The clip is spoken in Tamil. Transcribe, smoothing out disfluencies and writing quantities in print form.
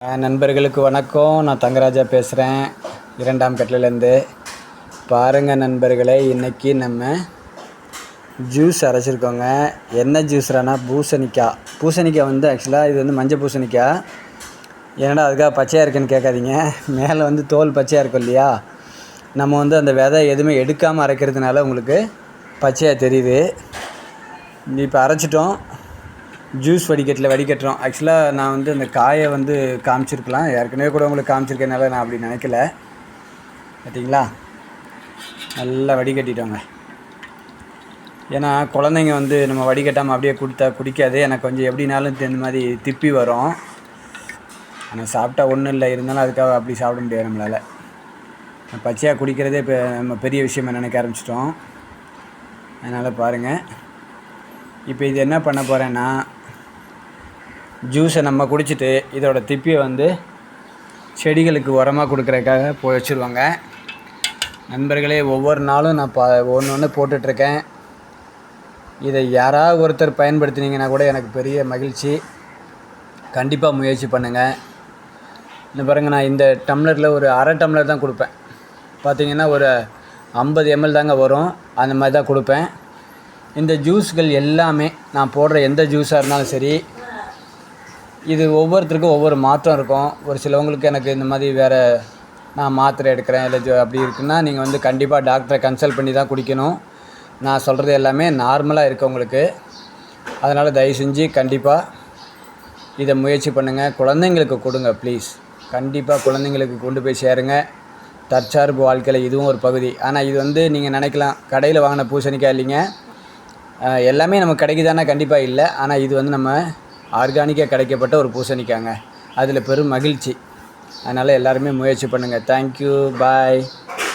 நண்பர்களுக்கு வணக்கம். நான் தங்கராஜா பேசுகிறேன், 2ஆம் கட்டிலேருந்து. பாருங்கள் நண்பர்களே, இன்றைக்கி நம்ம ஜூஸ் அரைச்சிருக்கோங்க. என்ன ஜூஸ்ரானா பூசணிக்காய் வந்து ஆக்சுவலாக இது வந்து மஞ்சள் பூசணிக்காய். ஏன்னா அதுக்காக பச்சையாக இருக்குன்னு கேட்காதீங்க. மேலே வந்து தோல் பச்சையாக இருக்கும் இல்லையா, நம்ம வந்து அந்த விதை எதுவுமே எடுக்காமல் அரைக்கிறதுனால உங்களுக்கு பச்சையாக தெரியுது. இப்போ அரைச்சிட்டோம், ஜூஸ் வடிகட்டுறோம். ஆக்சுவலாக நான் வந்து அந்த காயை வந்து காமிச்சிருக்கலாம், ஏற்கனவே கூட உங்களுக்கு காமிச்சிருக்கனால நான் அப்படி நினைக்கல. பார்த்தீங்களா, நல்லா வடிகட்டிட்டோங்க. ஏன்னா குழந்தைங்க வந்து நம்ம வடிகட்டாமல் அப்படியே குடிக்காது. எனக்கு கொஞ்சம் எப்படினாலும் இந்த மாதிரி திப்பி வரும். ஆனால் சாப்பிட்டா ஒன்றும் இல்லை, இருந்தாலும் அதுக்காக அப்படி சாப்பிட முடியாது நம்மளால். பச்சையாக குடிக்கிறதே இப்போ நம்ம பெரிய விஷயமாக நினைக்க ஆரம்பிச்சிட்டோம். அதனால் பாருங்கள், இப்போ இது என்ன பண்ண போகிறேன்னா, ஜூஸை நம்ம குடிச்சிட்டு இதோட திப்பியை வந்து செடிகளுக்கு உரமாக கொடுக்குறதுக்காக வச்சுருவாங்க. நண்பர்களே, ஒவ்வொரு நாளும் நான் ஒன்று போட்டுட்ருக்கேன். இதை யாராவது ஒருத்தர் பயன்படுத்தினீங்கன்னா கூட எனக்கு பெரிய மகிழ்ச்சி. கண்டிப்பாக முயற்சி பண்ணுங்கள். இன்னும் பாருங்கள், நான் இந்த டம்ளரில் ஒரு அரை டம்ளர் தான் கொடுப்பேன். பார்த்திங்கன்னா ஒரு 50 ml தாங்க வரும், அந்த மாதிரி தான் கொடுப்பேன். இந்த ஜூஸ்கள் எல்லாமே நான் போடுற எந்த ஜூஸாக இருந்தாலும் சரி, இது ஒவ்வொருத்தருக்கும் ஒவ்வொரு மாற்றம் இருக்கும். ஒரு சிலவங்களுக்கு எனக்கு இந்த மாதிரி வேறு நான் மாத்திரை எடுக்கிறேன் இல்லை அப்படி இருக்குன்னா நீங்கள் வந்து கண்டிப்பாக டாக்டரை கன்சல்ட் பண்ணி தான் குடிக்கணும். நான் சொல்கிறது எல்லாமே நார்மலாக இருக்கவங்களுக்கு. அதனால் தயவு செஞ்சு கண்டிப்பாக இதை முயற்சி பண்ணுங்கள். குழந்தைங்களுக்கு கொடுங்க ப்ளீஸ். கண்டிப்பாக குழந்தைங்களுக்கு கொண்டு போய் சேருங்க. தற்சார்பு வாழ்க்கையில் இதுவும் ஒரு பகுதி. ஆனால் இது வந்து நீங்கள் நினைக்கலாம், கடையில் வாங்கின பூசணிக்காய் இல்லைங்க, எல்லாமே நமக்கு கிடைக்குதானா கண்டிப்பாக இல்லை. ஆனால் இது வந்து நம்ம ஆர்கானிக்காக கிடைக்கப்பட்ட ஒரு பூசணிக்காங்க. அதில் பெரும் மகிழ்ச்சி. அதனால் எல்லாருமே முயற்சி பண்ணுங்கள். தேங்க்யூ, பாய்.